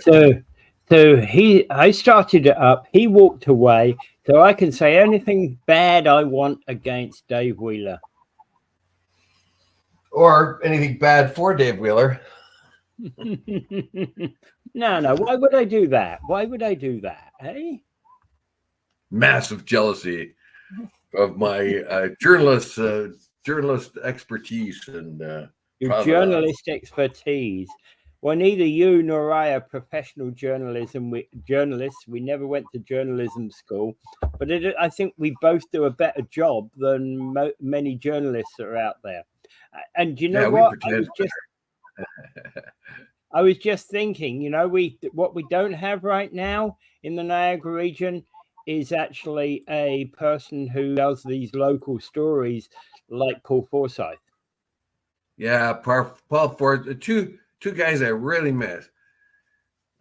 So I started it up. He walked away, so I can say anything bad I want against Dave Wheeler, or anything bad for Dave Wheeler. No. Why would I do that? Why would I do that? Hey, Massive jealousy of my journalist expertise and your journalist expertise. Well, neither you nor I are professional journalists. We never went to journalism school, but I think we both do a better job than many journalists that are out there. And you know what? I was just thinking, what we don't have right now in the Niagara region is actually a person who tells these local stories like Paul Forsyth. Yeah, Paul Forsyth. Two guys I really miss.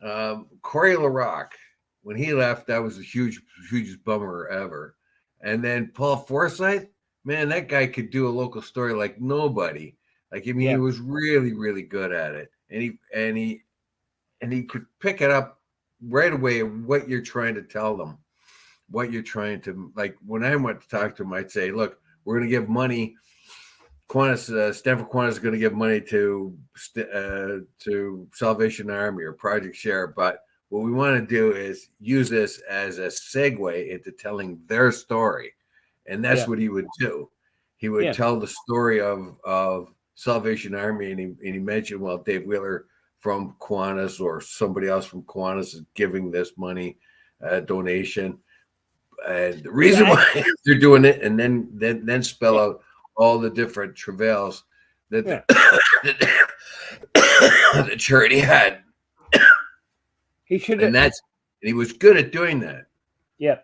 Corey LaRock, when he left, that was the hugest bummer ever. And then Paul Forsyth, man, that guy could do a local story like nobody. Like, I mean, he was really, really good at it, and he could pick it up right away. What you're trying to tell them, what you're trying to like. When I went to talk to him, I'd say, "Look, we're going to give money. Stanford Qantas is going to give money to Salvation Army or Project Share, but what we want to do is use this as a segue into telling their story," and that's what he would do. He would tell the story of Salvation Army, and he mentioned, well, Dave Wheeler from Qantas or somebody else from Qantas is giving this money donation, and the reason why they're doing it, and then spell out all the different travails that the charity had. He should, and he was good at doing that. Yeah,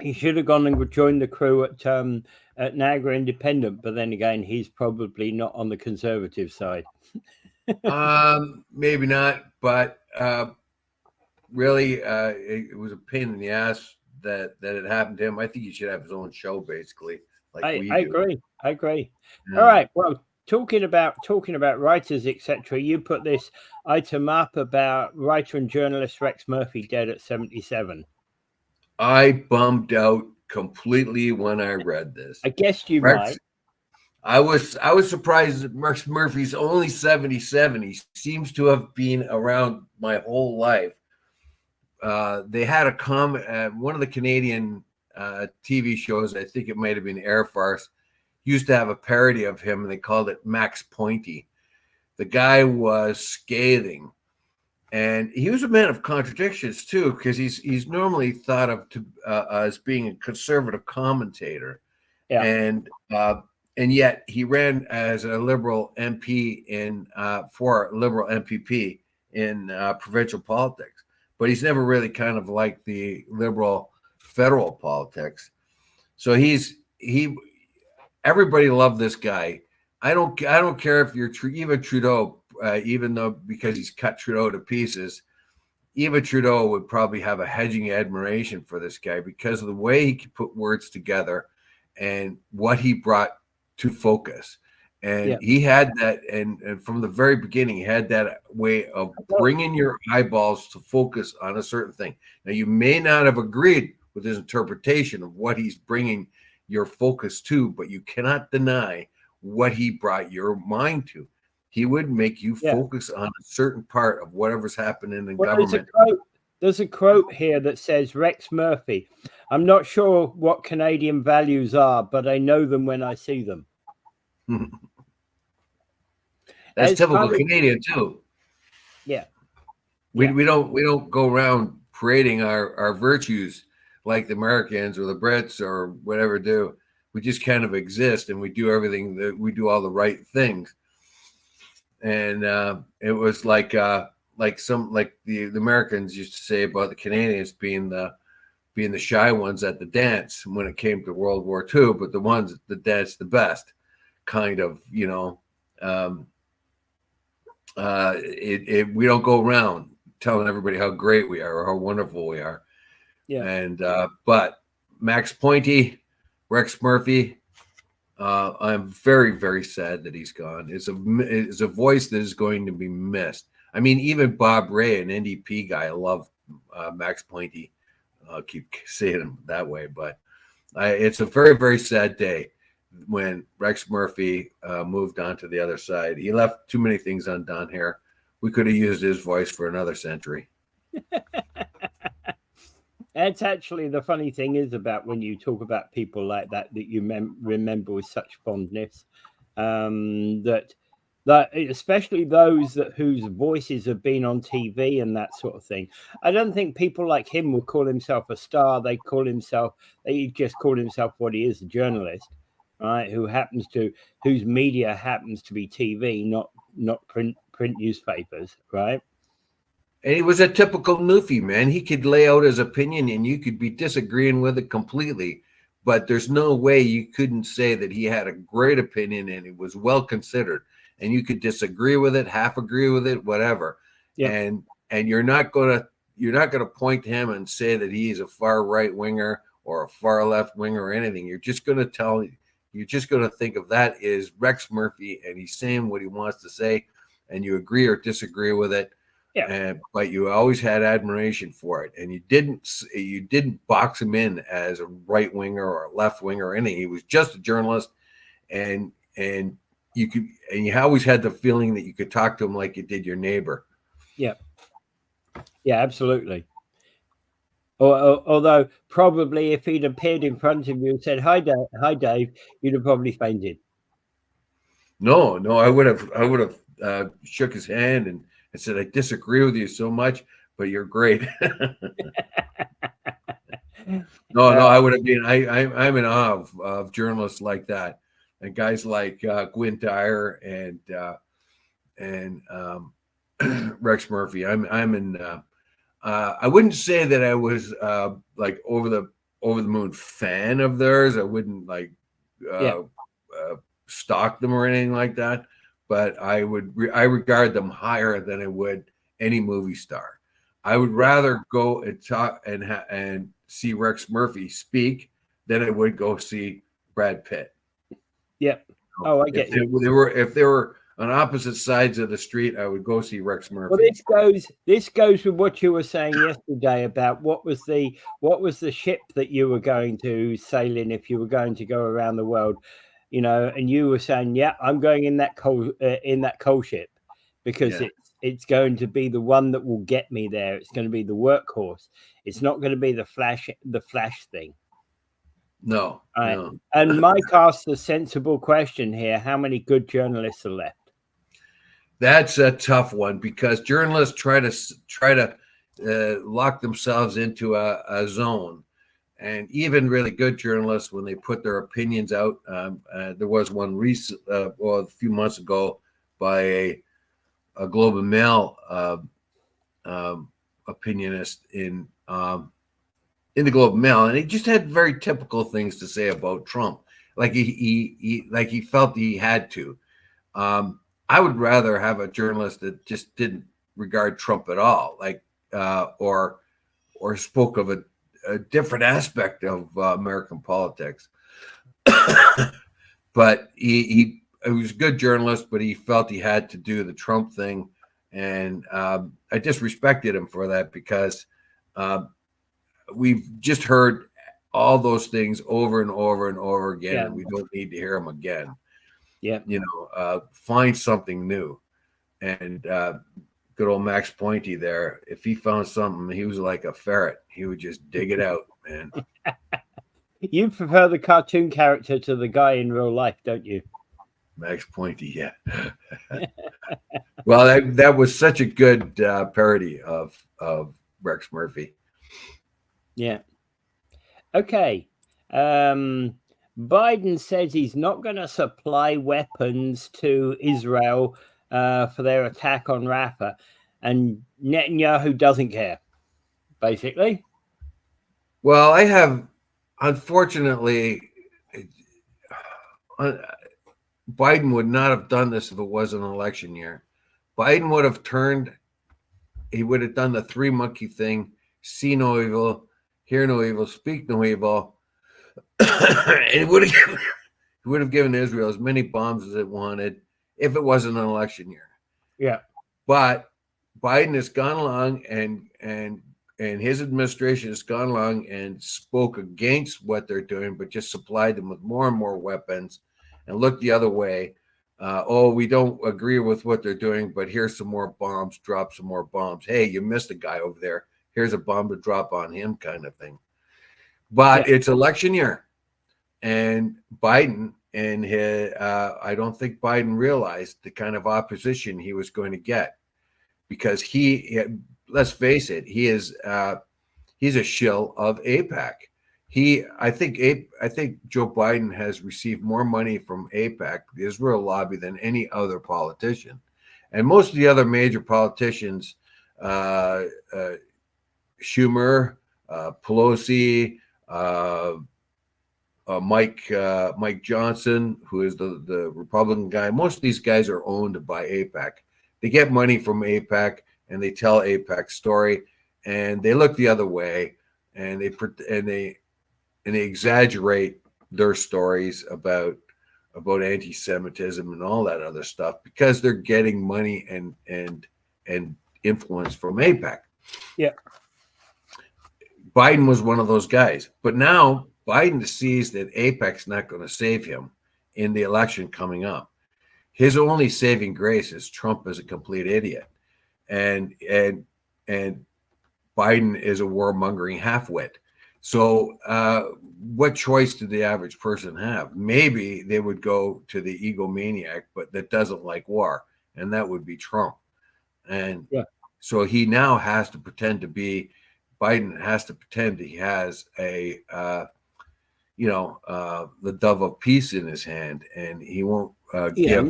he should have gone and joined the crew at Niagara Independent, but then again, he's probably not on the conservative side. Maybe not, but really, it was a pain in the ass that it happened to him. I think he should have his own show, basically. I agree. Yeah. All right. Well, talking about writers, etc. You put this item up about writer and journalist Rex Murphy dead at 77. I bummed out completely when I read this. I guessed you might. I was surprised that Rex Murphy's only 77. He seems to have been around my whole life. They had one of the Canadian TV shows, I think it might have been Air Farce, used to have a parody of him, and they called it Max Pointy. The guy was scathing, and he was a man of contradictions too, because he's normally thought of as being a conservative commentator, and yet he ran as a Liberal MP for Liberal MPP in provincial politics, but he's never really kind of liked the Liberal federal politics. So everybody loved this guy. I don't care if you're even Trudeau, even though because he's cut Trudeau to pieces, even Trudeau would probably have a hedging admiration for this guy because of the way he could put words together and what he brought to focus. And he had that, and from the very beginning, he had that way of bringing your eyeballs to focus on a certain thing. Now, you may not have agreed with his interpretation of what he's bringing your focus to, but you cannot deny what he brought your mind to. He would make you focus on a certain part of whatever's happening in government. There's a quote here that says, Rex Murphy, I'm not sure what Canadian values are, but I know them when I see them. That's typical Canadian too. Yeah. We don't go around parading our virtues like the Americans or the Brits or whatever do. We just kind of exist, and we do everything that we do all the right things. And it was like the Americans used to say about the Canadians being the shy ones at the dance when it came to World War II, but the ones that dance the best, kind of, we don't go around telling everybody how great we are or how wonderful we are. Yeah. And but Max Pointy, Rex Murphy, I'm very, very sad that he's gone. It's a voice that is going to be missed. I mean, even Bob Ray, an NDP guy, I love Max Pointy. I'll keep saying him that way, but it's a very, very sad day when Rex Murphy moved on to the other side. He left too many things undone here. We could have used his voice for another century. That's actually the funny thing is about when you talk about people like that you remember with such fondness, that especially those whose voices have been on TV and that sort of thing. I don't think people like him will call himself a star. He just call himself what he is, a journalist, right? Whose media happens to be TV, not print newspapers, right? And he was a typical Newfie, man. He could lay out his opinion and you could be disagreeing with it completely. But there's no way you couldn't say that he had a great opinion and it was well considered. And you could disagree with it, half agree with it, whatever. Yeah. And you're not gonna point to him and say that he's a far right winger or a far left winger or anything. You're just gonna think of that as Rex Murphy and he's saying what he wants to say, and you agree or disagree with it. Yeah. But you always had admiration for it, and you didn't box him in as a right winger or a left winger or anything. He was just a journalist, and you always had the feeling that you could talk to him like you did your neighbor. Yeah, absolutely. Although probably if he'd appeared in front of you and said hi Dave, you'd have probably fainted. No, I would have shook his hand and said, I disagree with you so much, but you're great. No, I would have been. I'm in awe of journalists like that, and guys like Gwyn Dyer and Rex Murphy. I'm in. I wouldn't say that I was like over the moon fan of theirs. I wouldn't like stalk them or anything like that. But I regard them higher than I would any movie star. I would rather go and talk and see Rex Murphy speak than I would go see Brad Pitt. Yep. Oh, I get you. If they were on opposite sides of the street, I would go see Rex Murphy. Well, this goes with what you were saying yesterday about what was the ship that you were going to sail in if you were going to go around the world. You know, and you were saying, "Yeah, I'm going in that coal ship because it's going to be the one that will get me there. It's going to be the workhorse. It's not going to be the flash thing." No, right. No. And Mike asked a sensible question here: how many good journalists are left? That's a tough one because journalists try to lock themselves into a zone. And even really good journalists, when they put their opinions out, there was one a few months ago by a Globe and Mail opinionist in the Globe and Mail, and he just had very typical things to say about Trump, like he felt he had to. I would rather have a journalist that just didn't regard Trump at all, like or spoke of a different aspect of American politics. But he was a good journalist, but he felt he had to do the Trump thing. And I just respected him for that because we've just heard all those things over and over and over again, and we don't need to hear them again. Yeah. You know, find something new. And good old Max Pointy there, if he found something, he was like a ferret. He would just dig it out, man. You prefer the cartoon character to the guy in real life, don't you? Max Pointy, yeah. Well, that was such a good parody of Rex Murphy. Yeah. Okay. Biden says he's not going to supply weapons to Israel for their attack on Rafah, and Netanyahu doesn't care, basically. Well, unfortunately, Biden would not have done this if it was an election year. Biden would have he would have done the three monkey thing: see no evil, hear no evil, speak no evil. And he would have given Israel as many bombs as it wanted if it wasn't an election year. Yeah. But Biden has gone along and his administration has gone along and spoke against what they're doing, but just supplied them with more and more weapons and looked the other way. We don't agree with what they're doing, but here's some more bombs, drop some more bombs. Hey, you missed a guy over there. Here's a bomb to drop on him, kind of thing. But it's election year. And Biden and I don't think Biden realized the kind of opposition he was going to get, because let's face it, he's a shill of AIPAC. I think Joe Biden has received more money from AIPAC, the Israel lobby, than any other politician. And most of the other major politicians, Schumer, Pelosi, Mike Johnson, who is the Republican guy. Most of these guys are owned by AIPAC. They get money from AIPAC and they tell AIPAC's story, and they look the other way, and they exaggerate their stories about anti-Semitism and all that other stuff, because they're getting money and influence from AIPAC. Yeah. Biden was one of those guys, but now Biden sees that AIPAC's not going to save him in the election coming up. His only saving grace is Trump is a complete idiot, and Biden is a warmongering halfwit. So what choice did the average person have? Maybe they would go to the egomaniac, but that doesn't like war, and that would be Trump. And so he now has to pretend to be, Biden has to pretend he has the dove of peace in his hand, and he won't give.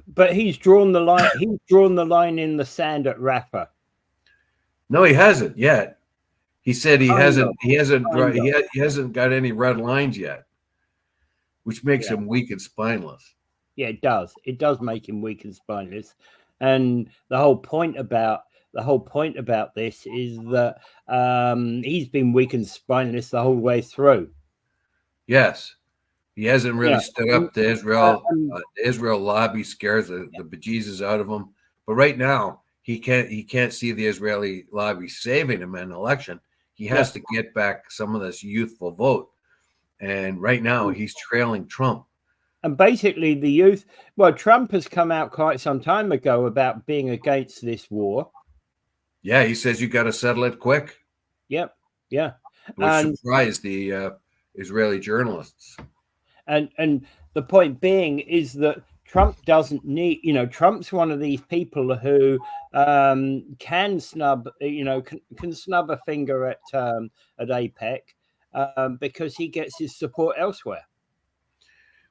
But he's drawn the line. He's drawn the line in the sand at Rafah. No, he hasn't yet. He said he hasn't got any red lines yet, which makes him weak and spineless. Yeah, it does. It does make him weak and spineless. And the whole point about this is that he's been weak and spineless the whole way through. Yes, he hasn't really stood up to Israel. The Israel lobby scares the bejesus out of him. But right now, he can't see the Israeli lobby saving him in an election. He has to get back some of this youthful vote. And right now, he's trailing Trump. And basically, the youth, Trump has come out quite some time ago about being against this war. Yeah, he says you got to settle it quick. Yep. Yeah. Which surprised the Israeli journalists. And the point being is that Trump doesn't need, Trump's one of these people who can snub, can snub a finger at AIPAC because he gets his support elsewhere.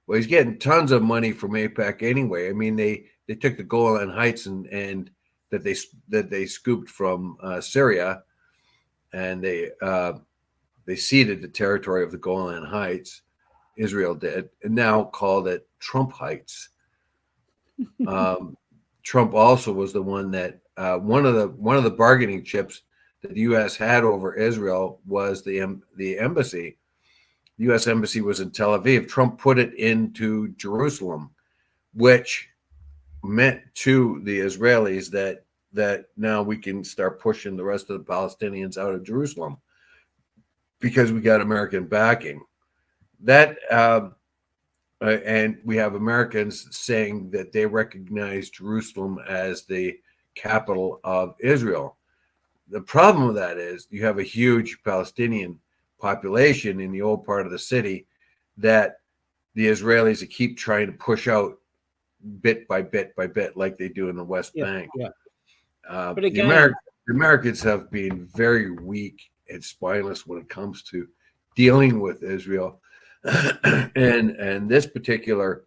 Well, he's getting tons of money from AIPAC anyway. I mean, they took the Golan Heights and that they scooped from Syria, and they ceded the territory of the Golan Heights. Israel did, and now called it Trump Heights. Trump also was the one that one of the bargaining chips that the U.S. had over Israel was the embassy. The U.S. embassy was in Tel Aviv. Trump put it into Jerusalem, which meant to the Israelis that now we can start pushing the rest of the Palestinians out of Jerusalem because we got American backing. That and we have Americans saying that they recognize Jerusalem as the capital of Israel. The problem with that is you have a huge Palestinian population in the old part of the city that the Israelis keep trying to push out bit by bit by bit, like they do in the West Bank. Yeah. But again, the Americans have been very weak and spineless when it comes to dealing with Israel. and this particular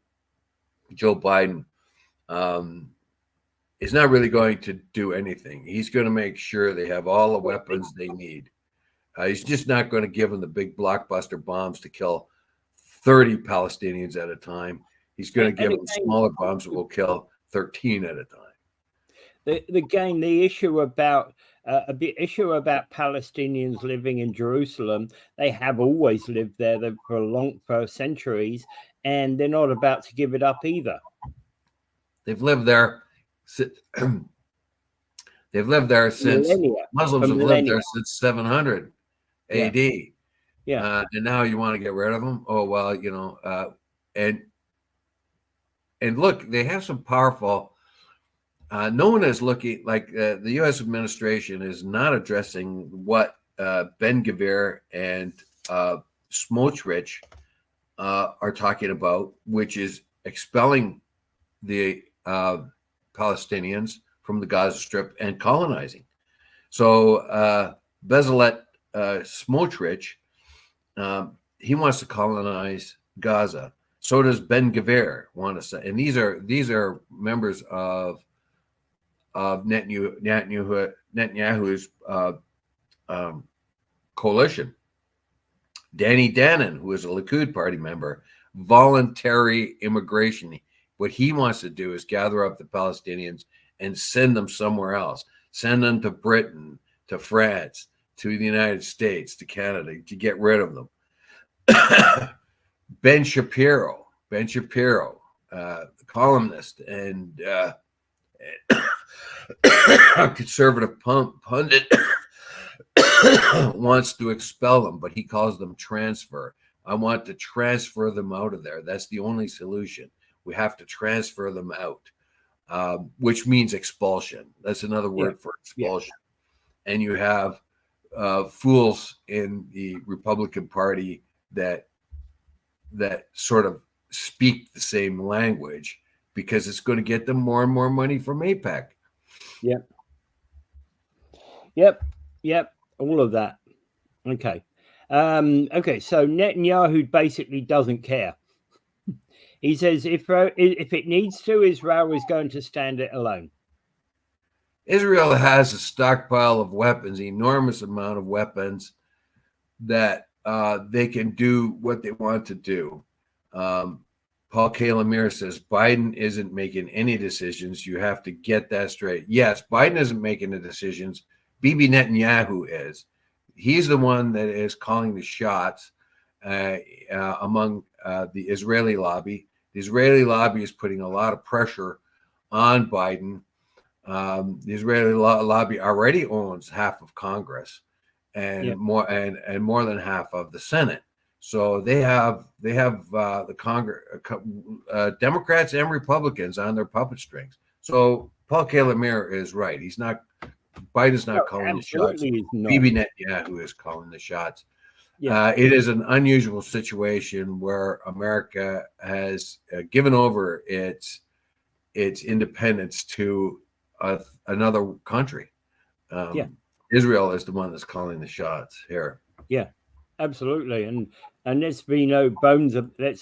Joe Biden is not really going to do anything. He's going to make sure they have all the weapons they need. He's just not going to give them the big blockbuster bombs to kill 30 Palestinians at a time. He's going to give them smaller bombs that will kill 13 at a time. The issue about Palestinians living in Jerusalem, they have always lived there for centuries, and they're not about to give it up either. They've lived there. They've lived there since millennia. Muslims For have lived millennia. there since 700 Yeah. AD. Yeah. And now you want to get rid of them? Oh, well, and look, they have some powerful. No one is looking like the U.S. administration is not addressing what Ben-Gvir and Smotrich are talking about, which is expelling the Palestinians from the Gaza Strip and colonizing. So Bezalel Smotrich, he wants to colonize Gaza. So does Ben-Gvir want to say, and these are members of Netanyahu's coalition. Danny Danon, who is a Likud party member, voluntary immigration. What he wants to do is gather up the Palestinians and send them somewhere else. Send them to Britain, to France, to the United States, to Canada, to get rid of them. Ben Shapiro, the columnist and conservative pundit, wants to expel them, but he calls them transfer. I want to transfer them out of there. That's the only solution. We have to transfer them out, which means expulsion. That's another word for expulsion. Yeah. And you have fools in the Republican Party that sort of speak the same language because it's going to get them more and more money from AIPAC. Yep. All of that. Okay. So Netanyahu basically doesn't care. He says if it needs to, Israel is going to stand it alone. Israel has a stockpile of weapons, enormous amount of weapons that they can do what they want to do. Paul Kalamir says Biden isn't making any decisions. You have to get that straight. Yes, Biden isn't making the decisions. Bibi Netanyahu is. He's the one that is calling the shots among the Israeli lobby. The Israeli lobby is putting a lot of pressure on Biden. The Israeli lobby already owns half of Congress and more than half of the Senate. So they have the Congress, Democrats and Republicans on their puppet strings. So Paul Kalamir is right. Biden's not calling the shots. Bibi Netanyahu is calling the shots. Yeah. It is an unusual situation where America has given over its independence to another country. Israel is the one that's calling the shots here. Yeah, absolutely. And let's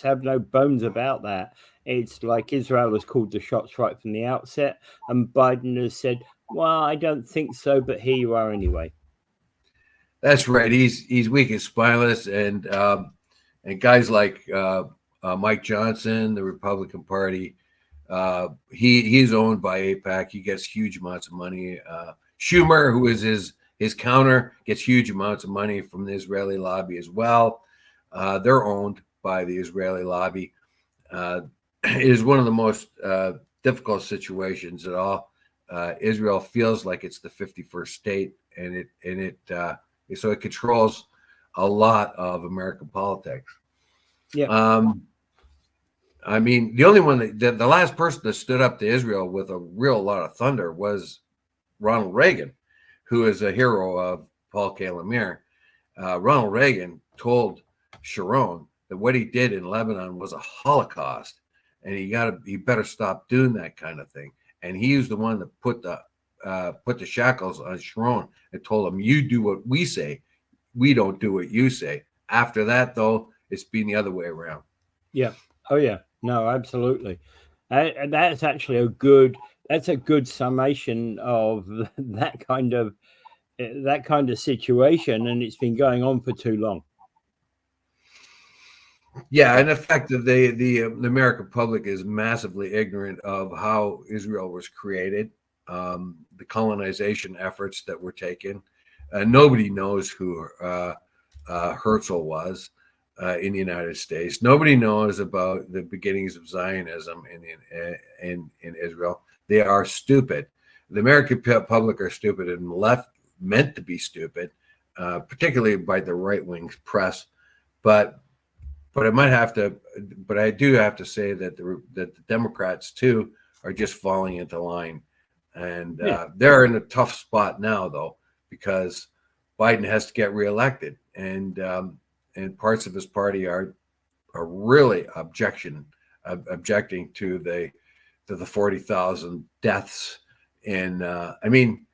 have no bones about that. It's like Israel has called the shots right from the outset, and Biden has said, well, I don't think so, but here you are anyway. That's right. He's weak and spineless, and guys like Mike Johnson, the Republican Party, he's owned by AIPAC. He gets huge amounts of money. Schumer, who is his counter, gets huge amounts of money from the Israeli lobby as well. They're owned by the Israeli lobby. It is one of the most difficult situations at all. Israel feels like it's the 51st state, so it controls a lot of American politics. Yeah. I mean, the only one the last person that stood up to Israel with a real lot of thunder was Ronald Reagan, who is a hero of Paul Kalamir. Ronald Reagan told Sharon that what he did in Lebanon was a Holocaust, and he better stop doing that kind of thing. And he was the one that put the shackles on Sharon and told him, "You do what we say, we don't do what you say." After that, though, it's been the other way around. Yeah. Oh yeah. No, absolutely. That's actually a good summation of that kind of situation, and it's been going on for too long. Yeah, and the fact that the American public is massively ignorant of how Israel was created, the colonization efforts that were taken. Nobody knows who Herzl was in the United States. Nobody knows about the beginnings of Zionism in Israel. They are stupid. the American public are stupid and left meant to be stupid, particularly by the right wing press. But I might have to, but I do have to say that the Democrats too are just falling into line, and they're in a tough spot now though, because Biden has to get reelected, and parts of his party are really objecting to the 40,000 deaths. And I mean,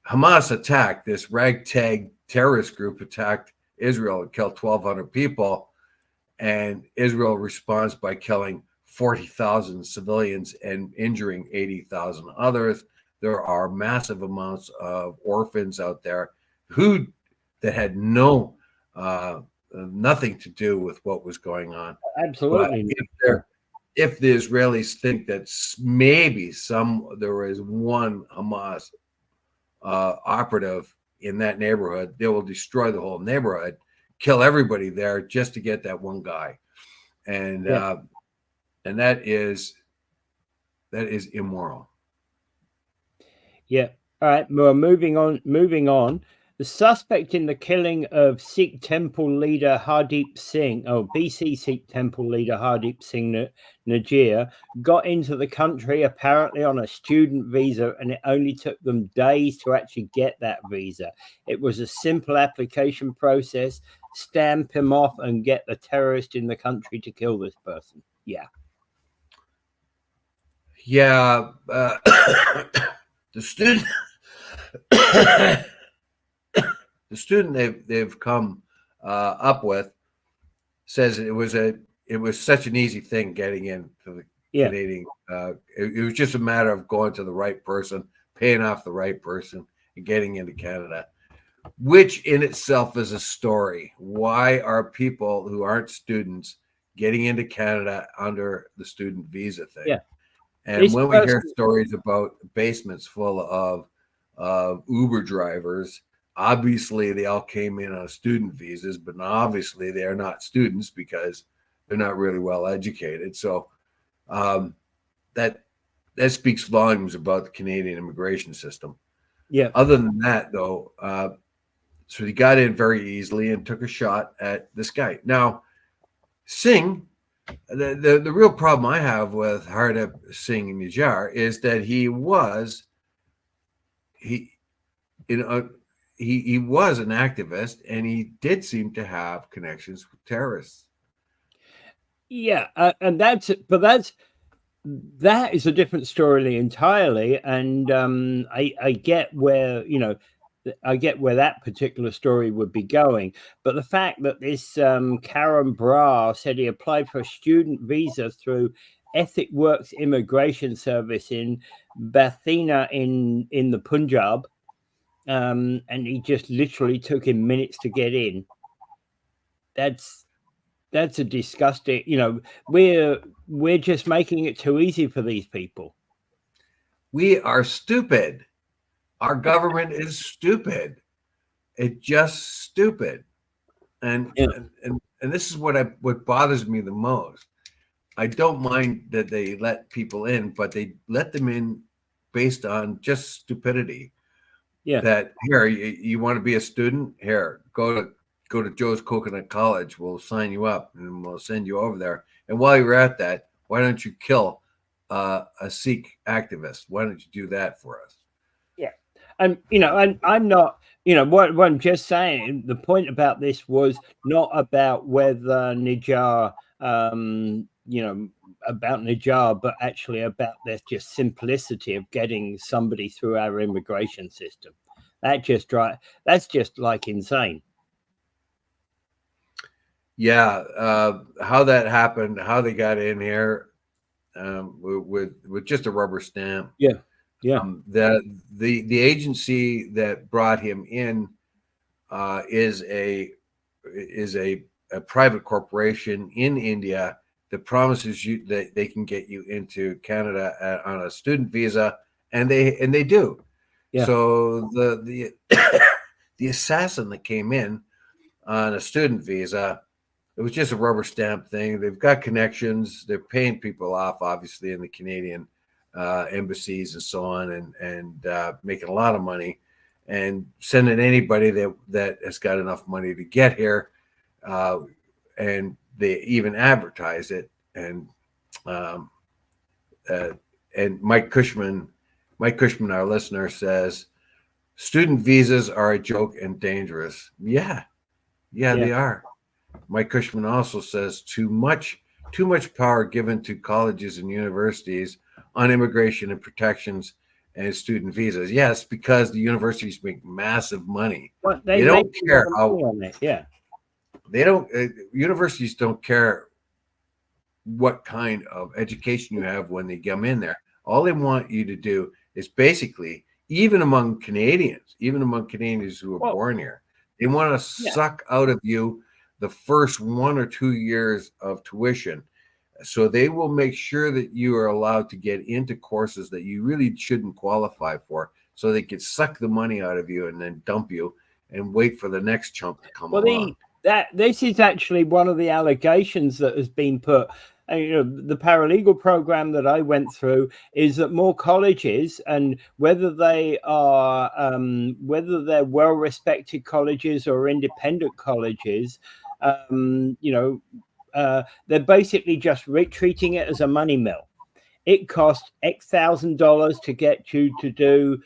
Hamas attacked, this ragtag terrorist group attacked Israel and killed 1,200 people. And Israel responds by killing 40,000 civilians and injuring 80,000 others. There are massive amounts of orphans out there that had nothing to do with what was going on. Absolutely. But if the Israelis think that maybe there is one Hamas operative in that neighborhood, they will destroy the whole neighborhood, kill everybody there just to get that one guy, and that is immoral. Yeah. All right. Well, moving on. The suspect in the killing of Sikh temple leader Hardeep Singh, BC Sikh temple leader Hardeep Singh Najir, got into the country apparently on a student visa, and it only took them days to actually get that visa. It was a simple application process. Stamp him off and get the terrorist in the country to kill this person. Yeah. Yeah. The student they've come up with says it was such an easy thing getting into the Canadian. It was just a matter of going to the right person, paying off the right person, and getting into Canada, which in itself is a story. Why are people who aren't students getting into Canada under the student visa thing? Yeah. And when we hear stories about basements full of Uber drivers, obviously they all came in on student visas, but obviously they are not students because they're not really well educated. So that speaks volumes about the Canadian immigration system. Yeah. Other than that, though, so he got in very easily and took a shot at this guy. Now, Singh. The real problem I have with Hardeep Singh Najjar is that he was an activist, and he did seem to have connections with terrorists. Yeah, and that is a different story entirely, and I get where that particular story would be going, but the fact that this Karen Brar said he applied for a student visa through Ethic Works Immigration Service in Bathina in the Punjab, and he just literally took him minutes to get in. That's a disgusting. We're just making it too easy for these people. We are stupid. Our government is stupid. It's just stupid. And this is what bothers me the most. I don't mind that they let people in, but they let them in based on just stupidity. Yeah. That here, you want to be a student? Here, go to Joe's Coconut College. We'll sign you up and we'll send you over there. And while you're at that, why don't you kill a Sikh activist? Why don't you do that for us? And I'm not, what I'm just saying, the point about this was not about whether Najjar, about Najjar, but actually about there's just simplicity of getting somebody through our immigration system. That's just like insane. Yeah, how that happened, how they got in here with just a rubber stamp. Yeah. Yeah. The agency that brought him in is a private corporation in India that promises you that they can get you into Canada on a student visa, and they do. Yeah. So the assassin that came in on a student visa, it was just a rubber stamp thing. They've got connections. They're paying people off, obviously, in the Canadian embassies and so on, and making a lot of money, and sending anybody that has got enough money to get here, and they even advertise it. And Mike Cushman, our listener, says student visas are a joke and dangerous. Yeah, they are. Mike Cushman also says too much power given to colleges and universities on immigration and protections and student visas. Yes, because the universities make massive money. Well, they don't care how. On it. Yeah, they don't. Universities don't care what kind of education you have when they come in there. All they want you to do is basically, even among Canadians who are born here, they want to suck out of you the first 1 or 2 years of tuition. So they will make sure that you are allowed to get into courses that you really shouldn't qualify for, so they can suck the money out of you and then dump you and wait for the next chump to come along. This is actually one of the allegations that has been put. The paralegal program that I went through is that more colleges, and whether they're well-respected colleges or independent colleges, they're basically just treating it as a money mill. It costs X $1,000 to get you to do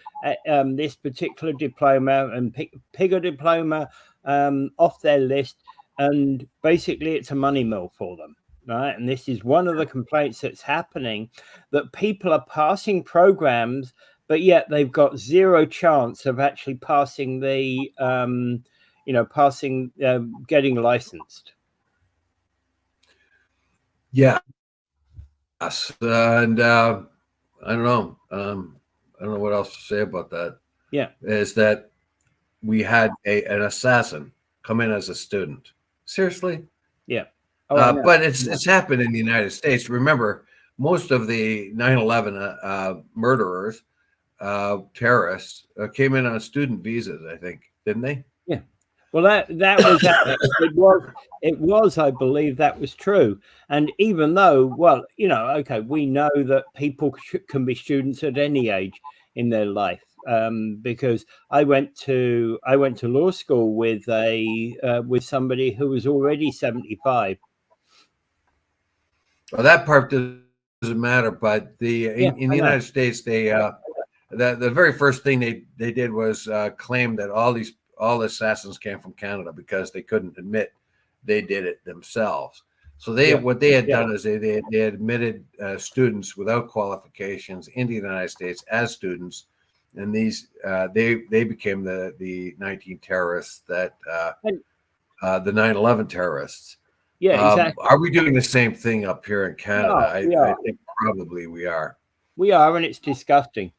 this particular diploma and pick a diploma off their list, and basically it's a money mill for them. Right. And this is one of the complaints that's happening, that people are passing programs, but yet they've got zero chance of actually passing getting licensed. Yeah. Yes. And I don't know. I don't know what else to say about that. Yeah. Is that we had an assassin come in as a student. Seriously? Yeah. But it's happened in the United States. Remember, most of the 9/11 murderers, terrorists, came in on student visas, I think, didn't they? Yeah. Well, that was it was, I believe that was true. And even though, we know that people can be students at any age in their life. Because I went to law school with somebody who was already 75. Well, that part doesn't matter, but in the United States, they the very first thing they did was claim that all the assassins came from Canada, because they couldn't admit they did it themselves. So what they had done is they admitted students without qualifications into the United States as students, and these they became the 19 terrorists that the 9/11 terrorists. Yeah, exactly. Are we doing the same thing up here in Canada? I think probably we are. We are, and it's disgusting.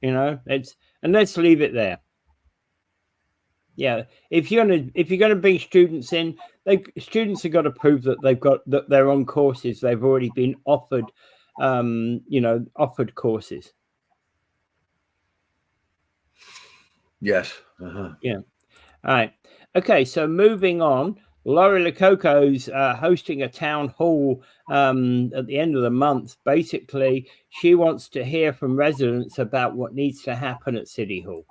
And let's leave it there. Yeah, if you're gonna bring students in, students have got to prove that they're on courses. They've already been offered, offered courses. Yes. Yeah. All right. Okay. So moving on. Laurie Lococo's hosting a town hall at the end of the month. Basically, she wants to hear from residents about what needs to happen at City Hall.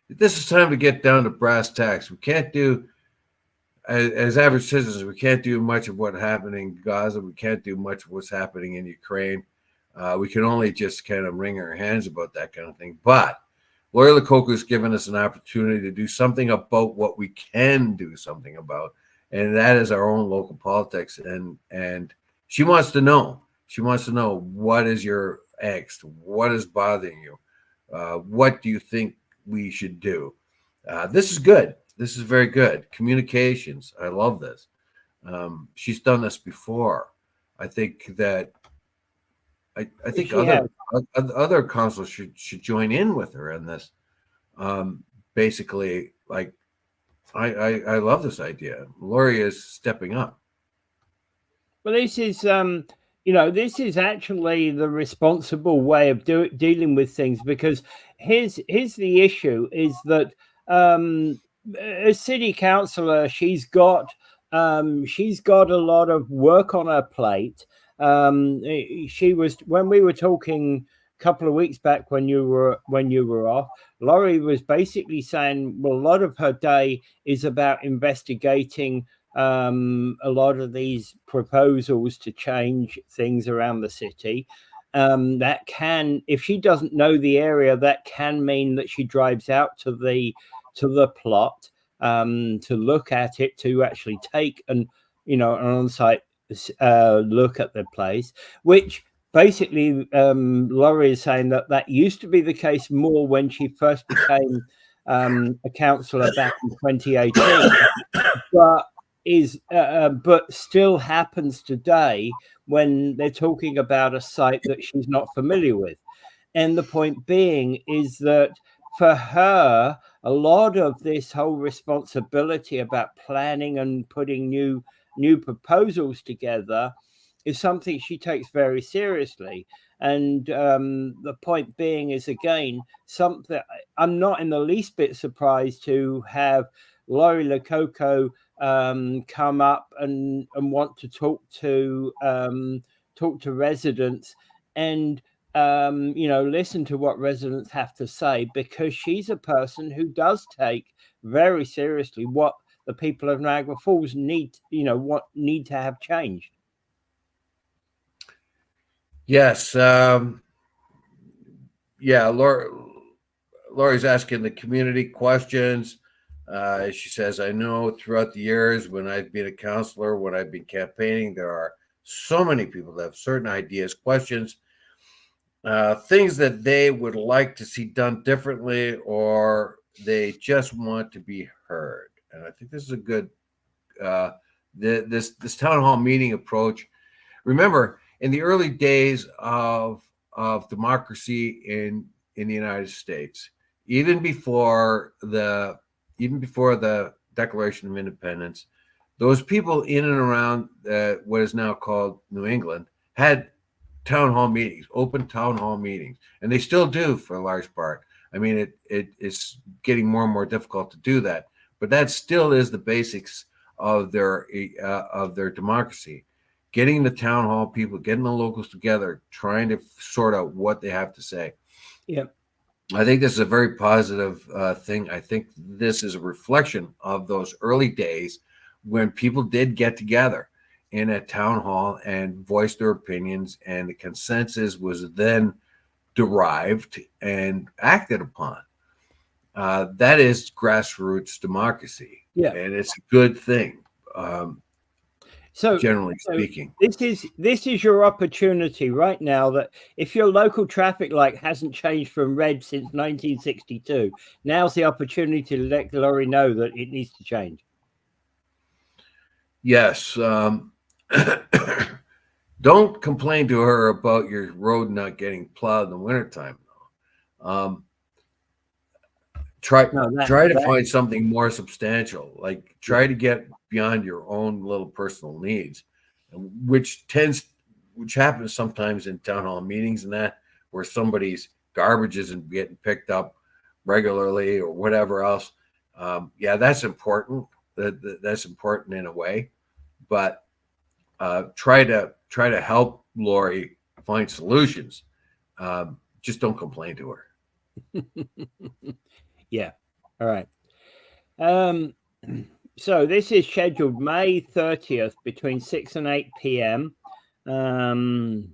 This is time to get down to brass tacks. We can't do, as average citizens, we can't do much of what's happening in Gaza. We can't do much of what's happening in Ukraine. We can only just kind of wring our hands about that kind of thing. But Laurie Lococo has given us an opportunity to do something about what we can do something about, and that is our own local politics. And she wants to know. She wants to know, what is your angst? What is bothering you? What do you think we should do? This is good. This is very good. Communications. I love this. She's done this before. I think that I think other councils should join in with her in this. Basically, like, I love this idea. Laurie is stepping up. Well, this is this is actually the responsible way of dealing with things, because here's the issue: is that as city councillor, she's got a lot of work on her plate. She was, when we were talking a couple of weeks back when you were off, Laurie was basically saying, well, a lot of her day is about investigating a lot of these proposals to change things around the city. That can, if she doesn't know the area, that can mean that she drives out to the plot to look at it, to actually take an on-site look at the place, which basically Laurie is saying that used to be the case more when she first became a councillor back in 2018, but still happens today when they're talking about a site that she's not familiar with. And the point being is that for her, a lot of this whole responsibility about planning and putting new proposals together is something she takes very seriously. And the point being is, again, something I'm not in the least bit surprised to have Laurie Lococo come up and want to talk to residents and listen to what residents have to say, because she's a person who does take very seriously what the people of Niagara Falls need to have changed. Yes. Laurie's asking the community questions. She says, I know throughout the years when I've been a councillor, when I've been campaigning, there are so many people that have certain ideas, questions, things that they would like to see done differently, or they just want to be heard. And I think this is a good, this town hall meeting approach. Remember, in the early days of democracy in the United States, even before the Declaration of Independence, those people in and around what is now called New England had town hall meetings, open town hall meetings, and they still do for a large part. I mean, it's getting more and more difficult to do that, but that still is the basics of their democracy. Getting the town hall people, getting the locals together, trying to sort out what they have to say. Yeah. I think this is a very positive thing. I think this is a reflection of those early days when people did get together in a town hall and voice their opinions, and the consensus was then derived and acted upon. That is grassroots democracy. Yeah. And it's a good thing. So generally speaking, this is your opportunity right now, that if your local traffic light hasn't changed from red since 1962, now's the opportunity to let Laurie know that it needs to change. Yes. Don't complain to her about your road not getting plowed in the wintertime. Try to find something more substantial, like try to get beyond your own little personal needs, which happens sometimes in town hall meetings, and that where somebody's garbage isn't getting picked up regularly or whatever else. Yeah, that's important. That's important in a way, but try to help Laurie find solutions. Just don't complain to her. Yeah. All right. So this is scheduled May 30th between 6 and 8 p.m. And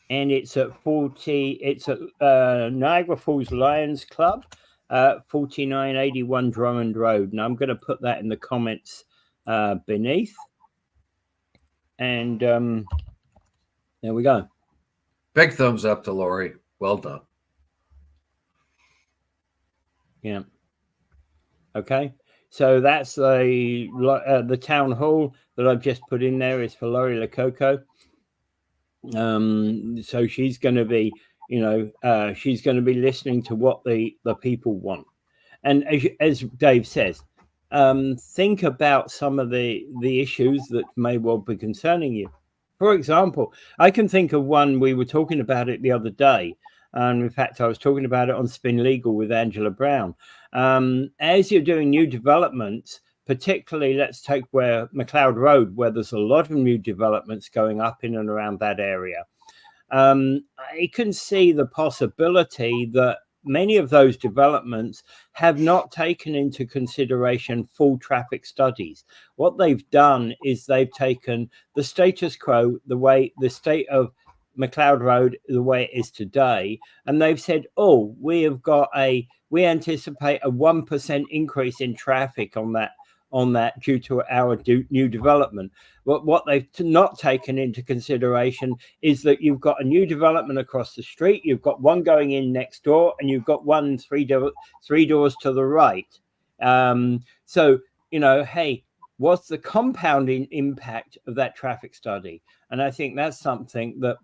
it's at Niagara Falls Lions Club, 4981 Drummond Road. And I'm going to put that in the comments beneath. And there we go. Big thumbs up to Laurie. Well done. Yeah. Okay. So that's the town hall that I've just put in there is for Laurie Lococo. So she's going to be, she's going to be listening to what the people want. And as Dave says, think about some of the issues that may well be concerning you. For example, I can think of one, we were talking about it the other day. And in fact, I was talking about it on Spin Legal with Angela Brown. As you're doing new developments, particularly let's take where McLeod Road, where there's a lot of new developments going up in and around that area. I can see the possibility that many of those developments have not taken into consideration full traffic studies. What they've done is they've taken the status quo, the state of McLeod Road, the way it is today, and they've said, oh, we anticipate a 1% increase in traffic on that due to our new development. But what they've not taken into consideration is that you've got a new development across the street, you've got one going in next door, and you've got one three doors to the right. So, hey, what's the compounding impact of that traffic study? And I think that's something that,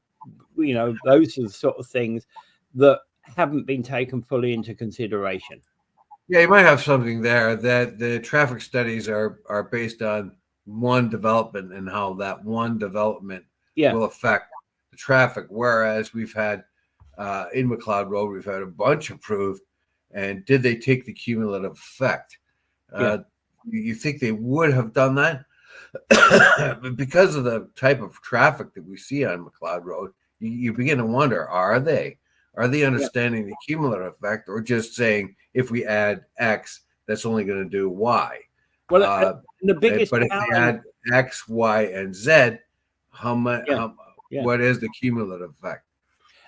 those are the sort of things that haven't been taken fully into consideration. Yeah, you might have something there, that the traffic studies are based on one development and how that one development will affect the traffic. Whereas we've had in McLeod Road, we've had a bunch approved. And did they take the cumulative effect? You think they would have done that? But because of the type of traffic that we see on McLeod Road, you begin to wonder, are they understanding the cumulative effect, or just saying, if we add X, that's only going to do Y? Well, the biggest but if they add X, Y, and Z, what is the cumulative effect?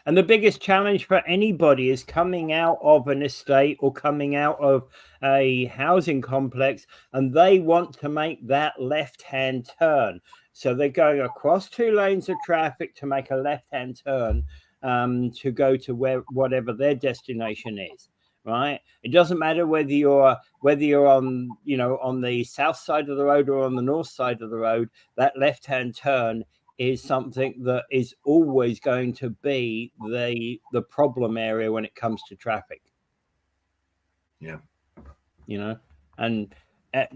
And the biggest challenge for anybody is coming out of an estate or coming out of a housing complex, and they want to make that left-hand turn. So they're going across 2 lanes of traffic to make a left-hand turn to go to whatever their destination is. Right? It doesn't matter whether you're on on the south side of the road or on the north side of the road. That left-hand turn is something that is always going to be the problem area when it comes to traffic. Yeah, and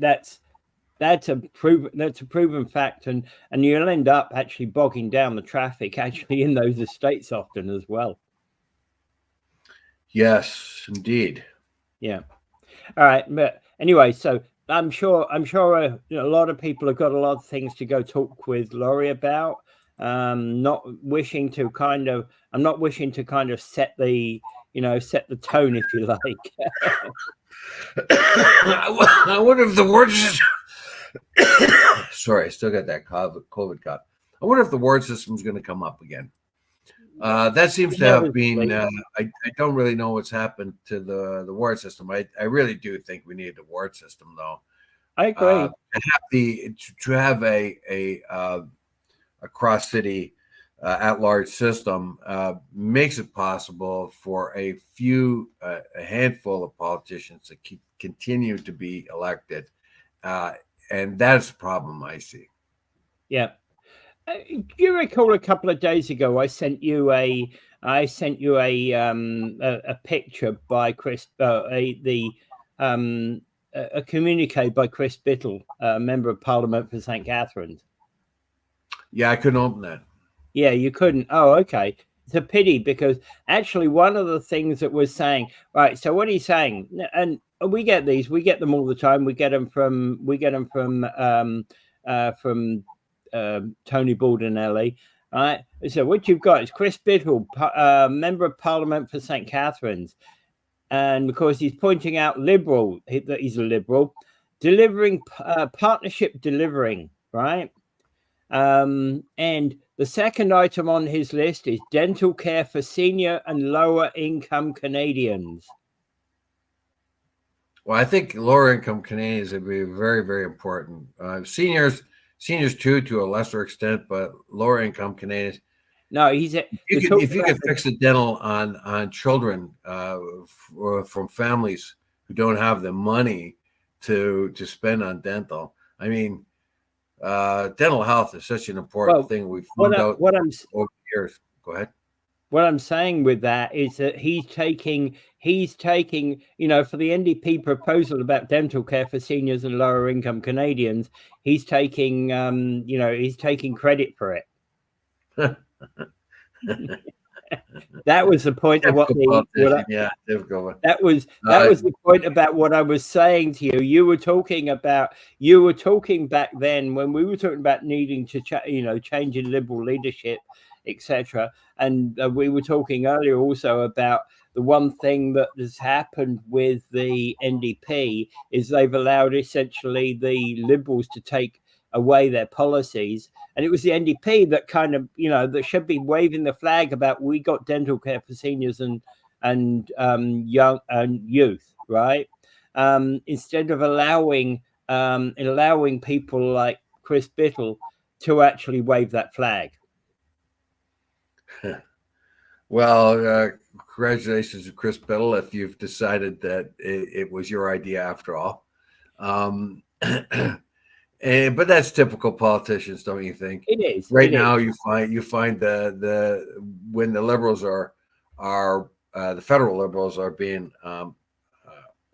that's a proven fact, and you'll end up actually bogging down the traffic actually in those estates often as well. Yes, indeed. Yeah. All right, but anyway, so I'm sure a lot of people have got a lot of things to go talk with Laurie about. I'm not wishing to kind of set the tone, if you like. I wonder if the word sorry, I still got that COVID cough. I wonder if the word system is going to come up again. That seems to have been. I don't really know what's happened to the ward system. I really do think we need a ward system, though. I agree. To have a cross city at large system makes it possible for a handful of politicians to continue to be elected, and that's the problem I see. Yeah. Do you recall a couple of days ago I sent you a picture by Chris, a communique by Chris Biddle, member of Parliament for St. Catharines? Yeah, I couldn't open that. Yeah, you couldn't. Oh, okay. It's a pity, because actually one of the things that was saying, right, so what he's saying, and we get them all the time. We get them from Tony Baldinelli. Right. So what you've got is Chris Biddle, member of Parliament for St. Catharines. And because he's pointing out that he's a liberal, delivering partnership delivering, right? And the second item on his list is dental care for senior and lower income Canadians. Well, I think lower income Canadians would be very, very important. Seniors too, to a lesser extent, but lower income Canadians. No, if you could fix the dental on children from families who don't have the money to spend on dental. I mean, dental health is such an important thing. We've found out over the years. Go ahead. What I'm saying with that is that he's taking, for the NDP proposal about dental care for seniors and lower income Canadians, he's taking credit for it. That was the point of what Typical the what I, politician, yeah, typical one. that was the point about what I was saying to you. You were talking back then when we were talking about needing to change in liberal leadership, etc. And we were talking earlier also about the one thing that has happened with the NDP is they've allowed essentially the Liberals to take away their policies, and it was the NDP that kind of that should be waving the flag about we got dental care for seniors and young and youth, right? Instead of allowing people like Chris Biddle to actually wave that flag. Well, congratulations to Chris Biddle if you've decided that it was your idea after all. But that's typical politicians, don't you think? It is. Right now, you find the when the Liberals are the federal Liberals are being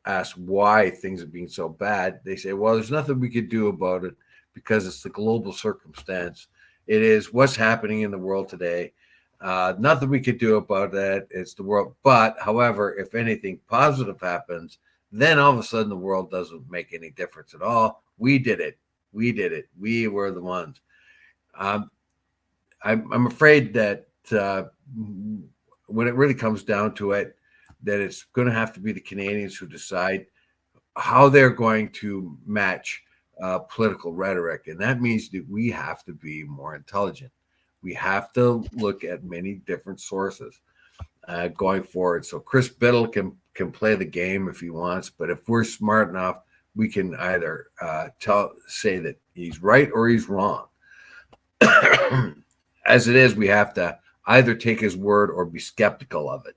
asked why things are being so bad, they say, well, there's nothing we could do about it because it's the global circumstance. It is what's happening in the world today. Nothing we could do about that. It's the world. But, however, if anything positive happens, then all of a sudden the world doesn't make any difference at all. We did it. We did it. We were the ones. I'm afraid that when it really comes down to it, that it's going to have to be the Canadians who decide how they're going to match political rhetoric. And that means that we have to be more intelligent. We have to look at many different sources going forward. So Chris Biddle can play the game if he wants, but if we're smart enough, we can either say that he's right or he's wrong. As it is, we have to either take his word or be skeptical of it.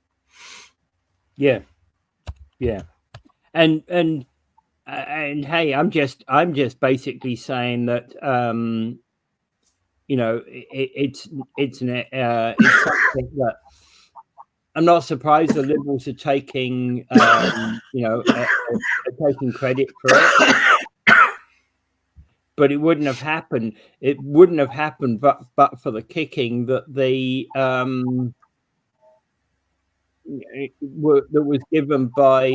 Yeah. And hey, I'm just basically saying that it's something that I'm not surprised the Liberals are taking taking credit for it. But it wouldn't have happened. It wouldn't have happened but for the kicking that that was given by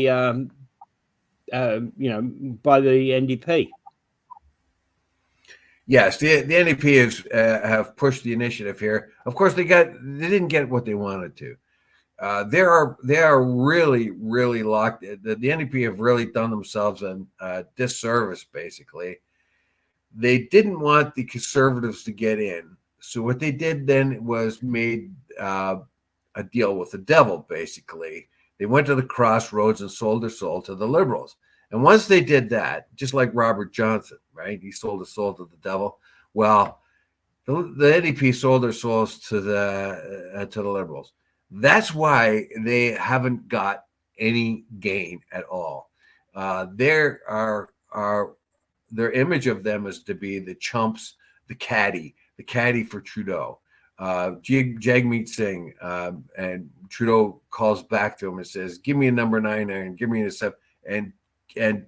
by the NDP. Yes, the NDP have pushed the initiative here. Of course, they didn't get what they wanted to. They are really, really locked. The NDP have really done themselves a disservice. Basically, they didn't want the Conservatives to get in, so what they did then was made a deal with the devil. Basically, they went to the crossroads and sold their soul to the Liberals. And once they did that, just like Robert Johnson, right? He sold his soul to the devil. Well, the NDP sold their souls to the Liberals. That's why they haven't got any gain at all. Their image of them is to be the chumps, the caddy for Trudeau. Jagmeet Singh, and Trudeau calls back to him and says, "Give me a number 9 and give me a 7," and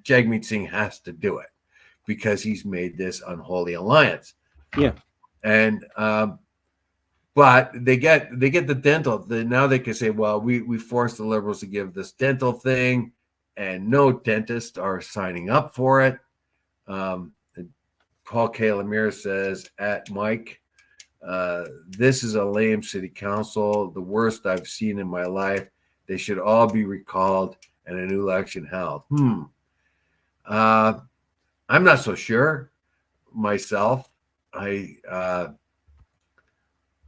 Jagmeet Singh has to do it because he's made this unholy alliance. Yeah, and but they get the dental. Now they can say, well, we forced the Liberals to give this dental thing, and no dentists are signing up for it. And Paul K. Lemire says at Mike, this is a lame city council, the worst I've seen in my life. They should all be recalled and a new election held. I'm not so sure myself.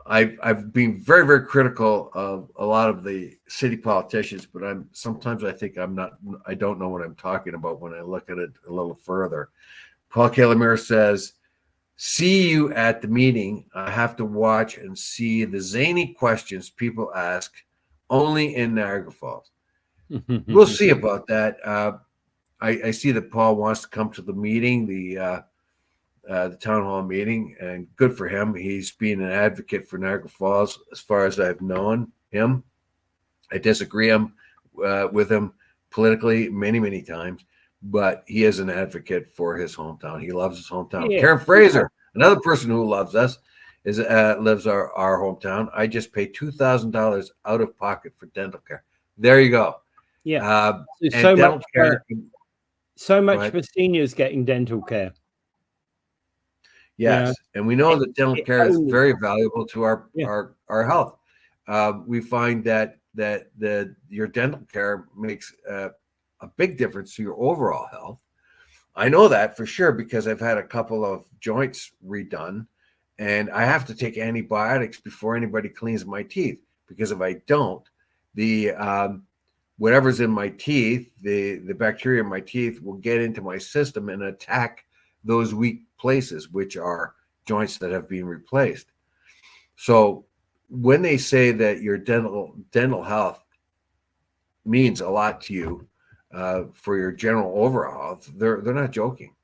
I've been very, very critical of a lot of the city politicians, but sometimes I think I don't know what I'm talking about when I look at it a little further. Paul K. Lemire says, "See you at the meeting. I have to watch and see the zany questions people ask only in Niagara Falls." We'll see about that. I see that Paul wants to come to the meeting, the town hall meeting, and good for him. He's been an advocate for Niagara Falls as far as I've known him. I disagree with him politically many, many times, but he is an advocate for his hometown. He loves his hometown. Yeah. Karen Fraser, another person who loves us, lives our hometown. I just pay $2,000 out of pocket for dental care. There you go. Yeah. And So dental much care. So much for seniors getting dental care. Yes, and we know that dental care is very valuable to our health. We find that your dental care makes a big difference to your overall health. I know that for sure because I've had a couple of joints redone, and I have to take antibiotics before anybody cleans my teeth, because if I don't, the whatever's in my teeth, the bacteria in my teeth will get into my system and attack those weak places, which are joints that have been replaced. So when they say that your dental health means a lot to you for your general overall health, they're not joking.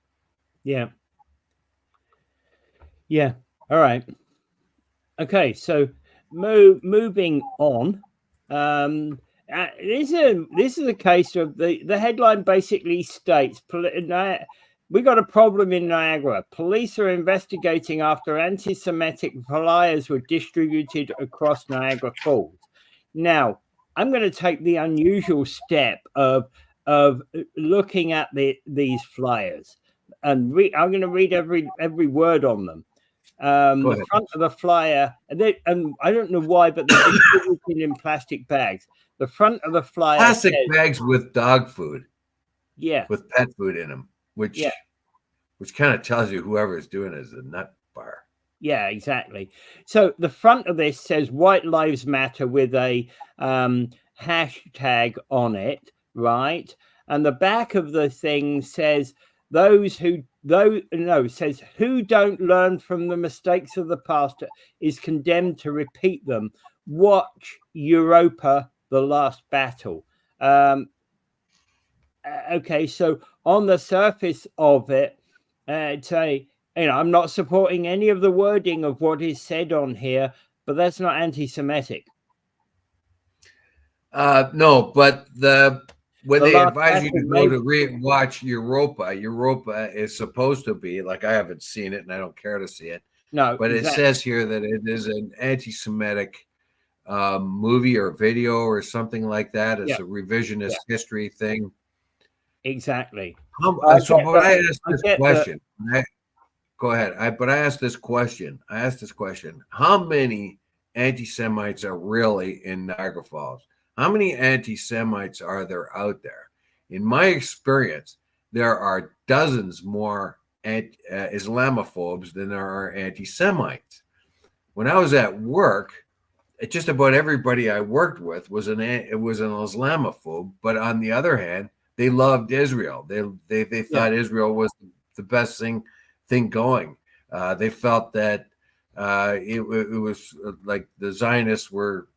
Yeah. Yeah. All right. Okay. So moving on. This is a case of the headline basically states we got a problem in Niagara. Police are investigating after anti-Semitic flyers were distributed across Niagara Falls. Now, I'm going to take the unusual step of looking at these flyers, and I'm going to read every word on them. The front of the flyer, and I don't know why, but they're distributed in plastic bags. The front of the flyer, plastic bags with dog food, with pet food in them, which kind of tells you whoever is doing it is a nut bar. Yeah, exactly. So the front of this says "White Lives Matter" with a hashtag on it, right? And the back of the thing says who don't learn from the mistakes of the past is condemned to repeat them. Watch Europa, the last battle. Okay, so on the surface of it, I'm not supporting any of the wording of what is said on here, but that's not anti-Semitic. No, but when they advise you to go to watch Europa is supposed to be, like, I haven't seen it and I don't care to see it. No, but it says here that it is an anti-Semitic movie or video or something like that. It's a revisionist history thing. Exactly. But I asked this question. Go ahead. I asked this question. How many anti-Semites are really in Niagara Falls? How many anti-Semites are there out there? In my experience, there are dozens more Islamophobes than there are anti-Semites. When I was at work, just about everybody I worked with was an Islamophobe. But on the other hand, they loved Israel. They thought Israel was the best thing going. They felt that it was like the Zionists were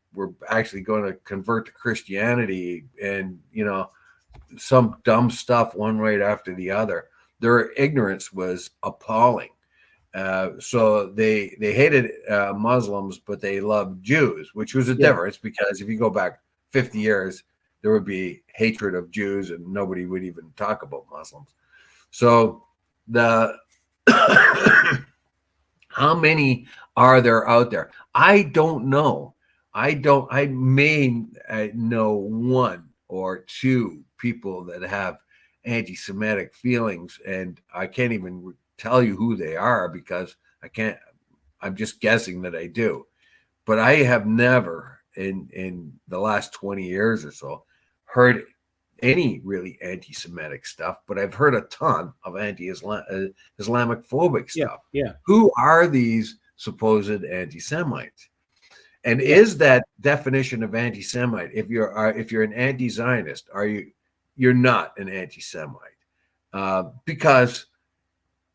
actually going to convert to Christianity, and some dumb stuff one right after the other. Their ignorance was appalling. So they hated Muslims, but they loved Jews, which was a difference, because if you go back 50 years, there would be hatred of Jews and nobody would even talk about Muslims. So how many are there out there? I don't know. I may know one or two people that have anti-Semitic feelings, and I can't even tell you who they are because I'm just guessing that I do. But I have never in the last 20 years or so heard any really anti-Semitic stuff, but I've heard a ton of Islamic phobic stuff. Yeah. Who are these supposed anti-Semites? And is that definition of anti-Semite, if you're an anti-Zionist, you're not an anti-Semite? Because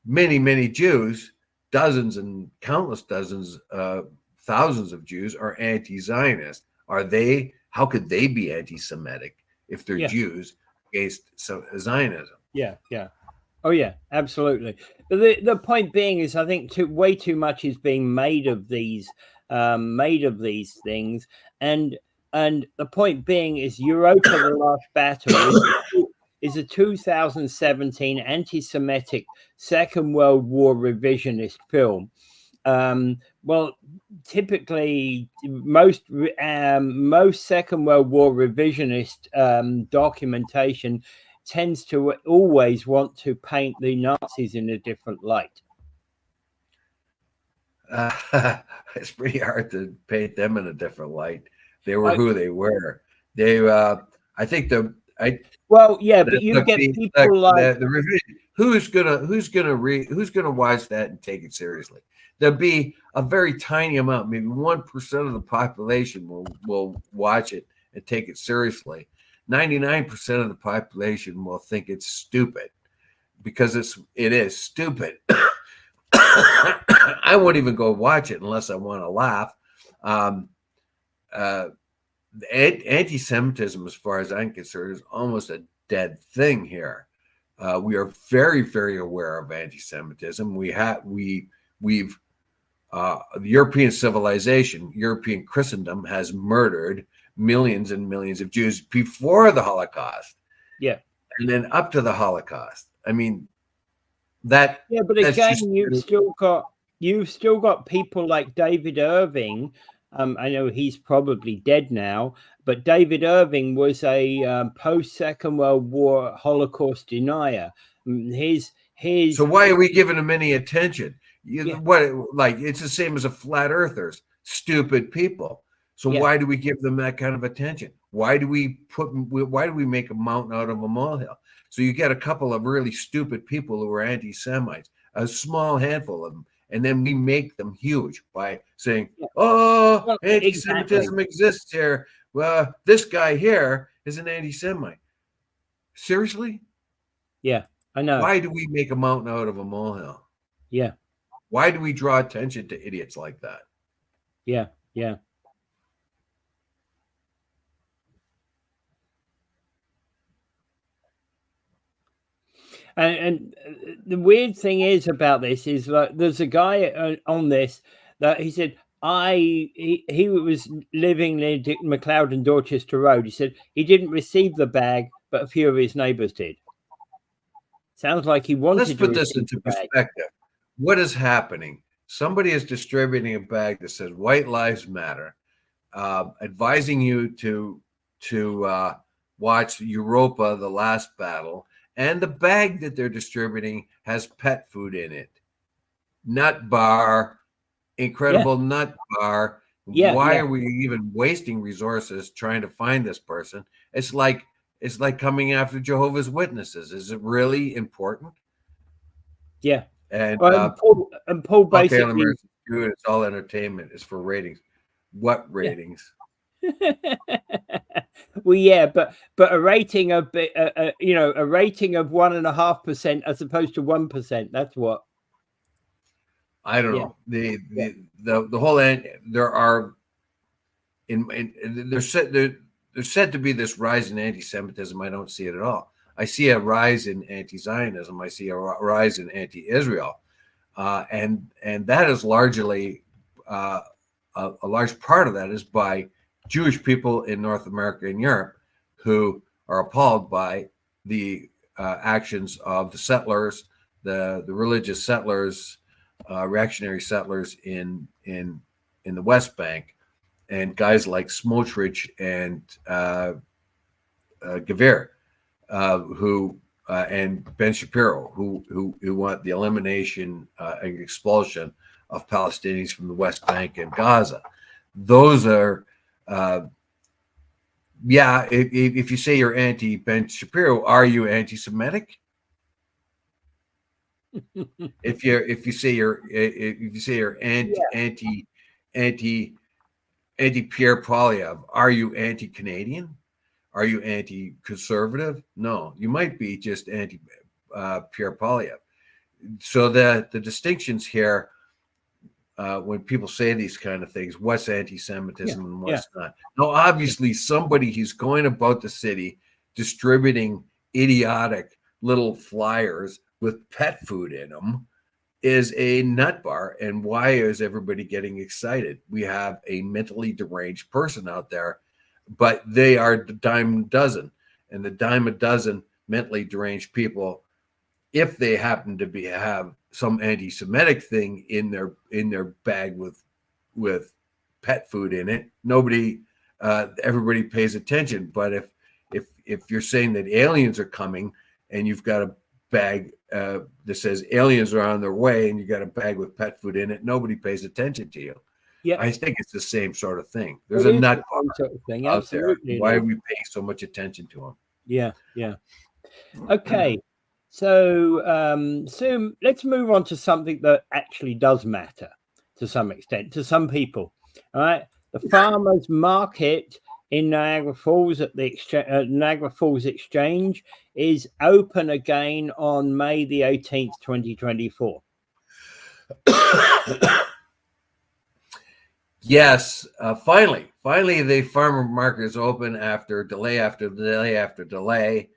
many Jews, dozens and countless dozens, thousands of Jews are anti-Zionist. How could they be anti-Semitic if they're Jews against Zionism? Yeah. Oh yeah, absolutely. But the point being is, I think way too much is being made of these things, and the point being is Europa: The Last Battle is a 2017 anti-Semitic Second World War revisionist film. Well, typically most Second World War revisionist documentation tends to always want to paint the Nazis in a different light. It's pretty hard to paint them in a different light. They were who they were. They, I think but you get people like the revision. Who's gonna watch that and take it seriously? There'll be a very tiny amount, maybe 1% of the population will watch it and take it seriously. 99% of the population will think it's stupid because it is stupid. I won't even go watch it unless I want to laugh. Anti-Semitism, as far as I'm concerned, is almost a dead thing here. We are very, very aware of anti-Semitism. The European civilization, European Christendom, has murdered millions and millions of Jews before the Holocaust. Yeah, and then up to the Holocaust. I mean, that. Yeah, but again, you've still got people like David Irving. I know he's probably dead now, but David Irving was a post-Second World War Holocaust denier. So why are we giving him any attention? It's the same as a flat earthers, stupid people. So why do we give them that kind of attention? Why do we make a mountain out of a molehill? So you get a couple of really stupid people who are anti-Semites, a small handful of them, and then we make them huge by saying, anti-Semitism exists here. Well, this guy here is an anti-Semite. Seriously? Yeah, I know. Why do we make a mountain out of a molehill? Yeah. Why do we draw attention to idiots like that? Yeah, yeah. And the weird thing is about this is like there's a guy on this that he said he was living near McLeod and Dorchester Road. He said he didn't receive the bag, but a few of his neighbors did. Sounds like he wanted. Let's put this into perspective. What is happening? Somebody is distributing a bag that says "White Lives Matter," advising you to watch Europa: The Last Battle. And the bag that they're distributing has pet food in it. Nut bar, incredible nut bar. Why are we even wasting resources trying to find this person? It's like coming after Jehovah's Witnesses. Is it really important? Yeah. And Paul basically, it's all entertainment. It's for ratings. What ratings? Well, yeah, but a rating of a rating of 1.5% as opposed to 1%. That's what. I don't know. The whole end. There are there's said to be this rise in anti-Semitism. I don't see it at all. I see a rise in anti-Zionism. I see a rise in anti-Israel, and that is largely a large part of that is by Jewish people in North America and Europe who are appalled by the actions of the settlers, the religious settlers, reactionary settlers in the West Bank, and guys like Smotrich and Gavir, who and Ben Shapiro, who want the elimination and expulsion of Palestinians from the West Bank and Gaza. Those are if you say you're anti Ben Shapiro, are you anti-Semitic? if you say you're anti Pierre Poilievre, are you anti-Canadian? Are you anti-conservative? No, you might be just anti Pierre Poilievre. So the distinctions here. When people say these kind of things, what's anti-Semitism and what's not? Now, obviously, somebody who's going about the city distributing idiotic little flyers with pet food in them is a nut bar. And why is everybody getting excited? We have a mentally deranged person out there, but they are the dime a dozen. And the dime a dozen mentally deranged people if they happen to have some anti-Semitic thing in their bag with pet food in it, everybody pays attention. But if you're saying that aliens are coming and you've got a bag that says aliens are on their way and you got a bag with pet food in it, nobody pays attention to you. Yeah, I think it's the same sort of thing. There's a nut sort of thing. out there. Absolutely. Why are we paying so much attention to them? Yeah, yeah. Okay, so let's move on to something that actually does matter to some extent to some people. All right, the farmers market in Niagara Falls at the Niagara Falls Exchange is open again on May the 18th, 2024. Yes, finally, the farmer market is open after delay after delay after delay.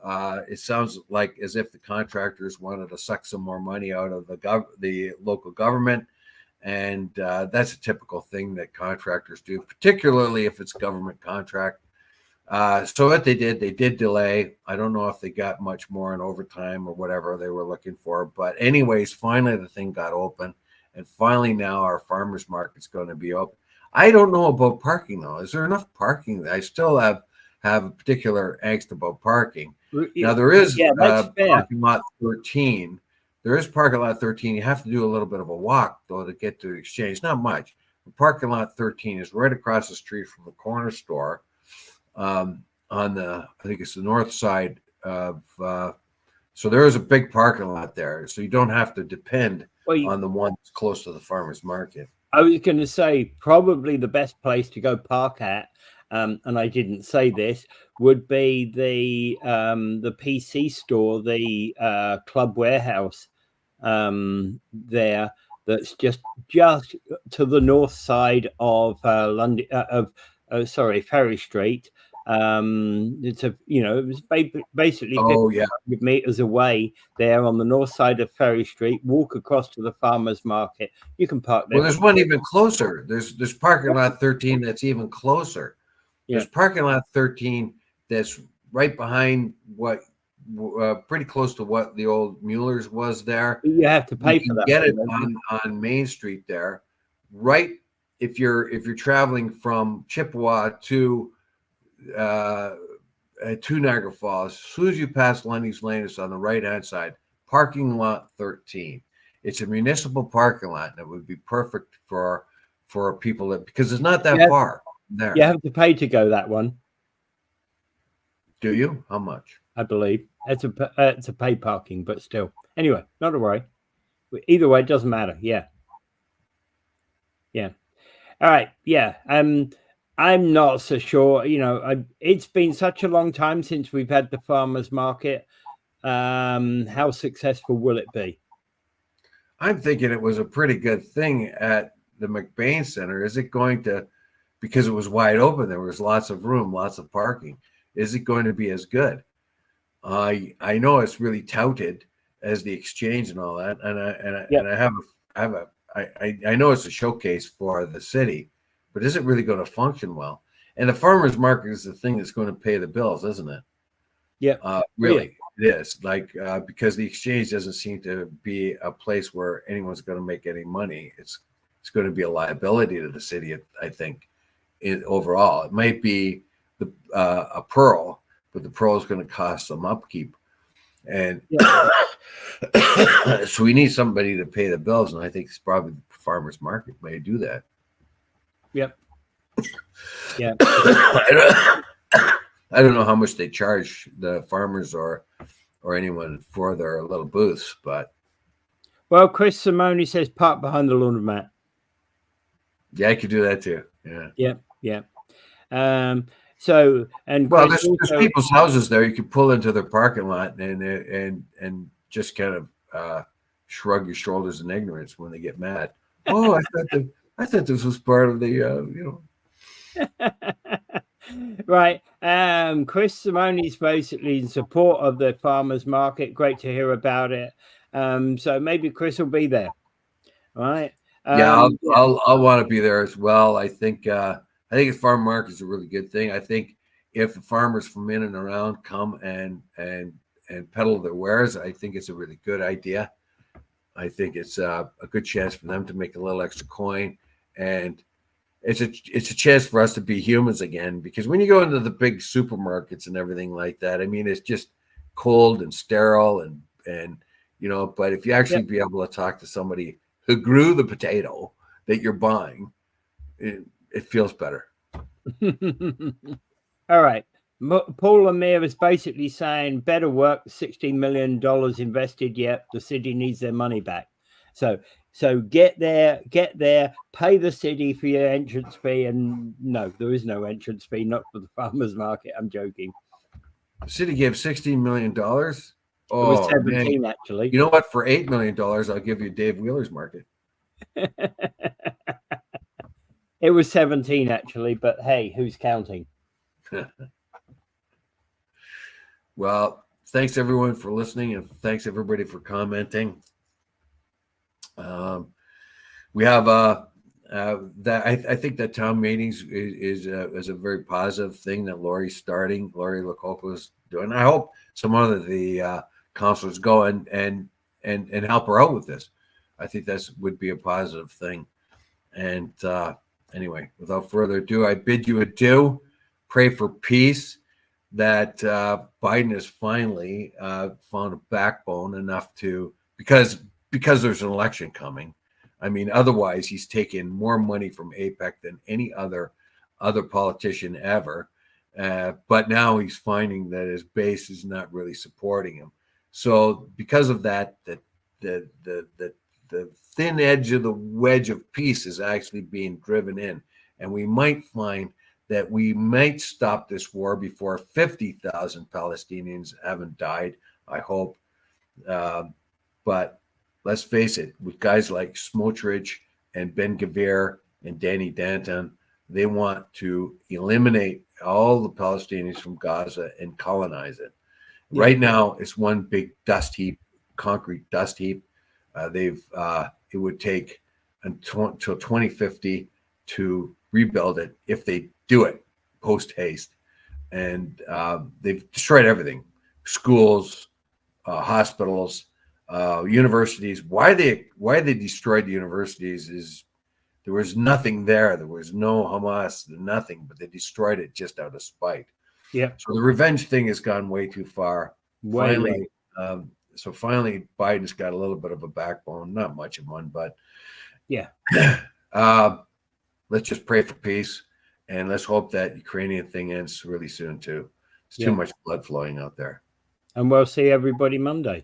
It sounds like as if the contractors wanted to suck some more money out of the local government, and that's a typical thing that contractors do, particularly if it's government contract. So what they did delay. I don't know if they got much more in overtime or whatever they were looking for, but anyways, finally the thing got open, and finally now our farmers market's going to be open. I don't know about parking though. Is there enough parking? I still have a particular angst about parking. Now there is parking lot 13. There is parking lot 13. You have to do a little bit of a walk though to get to the exchange. Not much. The parking lot 13 is right across the street from the corner store. On I think it's the north side of. So there is a big parking lot there, so you don't have to depend on the one that's close to the farmers market. I was going to say probably the best place to go park at. And I didn't say this, would be the PC store, the Club Warehouse there. That's just to the north side of London, Ferry Street. It's it was basically 50 meters away there on the north side of Ferry Street. Walk across to the farmers market. You can park there. Well, there's one even closer. There's parking lot 13 that's even closer. There's parking lot 13 that's right behind pretty close to what the old Mueller's was there. You have to pay for that. Get it on Main Street there, right? If you're traveling from Chippewa to Niagara Falls, as soon as you pass Lundy's Lane, it's on the right hand side. Parking lot 13. It's a municipal parking lot that would be perfect for people because it's not that far. There. You have to pay to go that one. Do you? How much? I believe it's a paid parking, but still. Anyway, not a worry. Either way, it doesn't matter. Yeah. All right. Yeah. I'm not so sure. It's been such a long time since we've had the farmers market. How successful will it be? I'm thinking it was a pretty good thing at the McBain Center. Is it going to? Because it was wide open, there was lots of room, lots of parking. Is it going to be as good? I know it's really touted as the exchange and all that, and I know it's a showcase for the city, but is it really going to function well? And the farmers market is the thing that's going to pay the bills, isn't it? Yeah, really, it is. Because the exchange doesn't seem to be a place where anyone's going to make any money. It's going to be a liability to the city, I think. Overall, it might be a pearl, but the pearl is going to cost some upkeep, and so we need somebody to pay the bills, and I think it's probably the farmers market may do that. Yep. Yeah. I don't know how much they charge the farmers or anyone for their little booths, but Chris Simone says park behind the laundromat. Yeah, I could do that too. Yeah. So there's people's houses there. You could pull into their parking lot and just kind of shrug your shoulders in ignorance when they get mad. Oh, I thought this was part of the Right. Chris Simone is basically in support of the farmers market. Great to hear about it. So maybe Chris will be there. All right. I'll want to be there as well. I think the farm market is a really good thing. I think if the farmers from in and around come and peddle their wares. I think it's a really good idea. I think it's a good chance for them to make a little extra coin, and it's a chance for us to be humans again. Because when you go into the big supermarkets and everything like that, I mean, it's just cold and sterile, and But if you actually be able to talk to somebody who grew the potato that you're buying, it feels better. All right. Paul Lemire is basically saying better work, $16 million invested yet. The city needs their money back. So get there, pay the city for your entrance fee. And no, there is no entrance fee, not for the farmers market. I'm joking. The city gave $16 million. Oh, it was 17, man. Actually. You know what? For $8 million, I'll give you Dave Wheeler's market. It was 17, actually, but hey, who's counting? Well, thanks everyone for listening, and thanks everybody for commenting. We have that. I think that town meetings is a very positive thing that Lori's starting. Lori Lococo is doing. I hope some of the councilors go and help her out with this. I think that would be a positive thing. And anyway, without further ado, I bid you adieu. Pray for peace. That Biden has finally found a backbone enough to, because there's an election coming. I mean, otherwise he's taken more money from APEC than any other politician ever. But now he's finding that his base is not really supporting him. So because of that, the thin edge of the wedge of peace is actually being driven in, and we might find that we might stop this war before 50,000 Palestinians haven't died, I hope. But let's face it, with guys like Smotrich and Ben-Gvir and Danny Danton, they want to eliminate all the Palestinians from Gaza and colonize it. Yeah. Right now, it's one big dust heap, concrete dust heap. It would take until 2050 to rebuild it if they do it post haste. And they've destroyed everything: schools, hospitals, universities. Why they destroyed the universities is there was nothing there. There was no Hamas, nothing, but they destroyed it just out of spite. Yeah. So the revenge thing has gone way too far. Finally, Biden's got a little bit of a backbone, not much of one, but yeah. Let's just pray for peace, and let's hope that Ukrainian thing ends really soon too. It's too much blood flowing out there. And we'll see everybody Monday.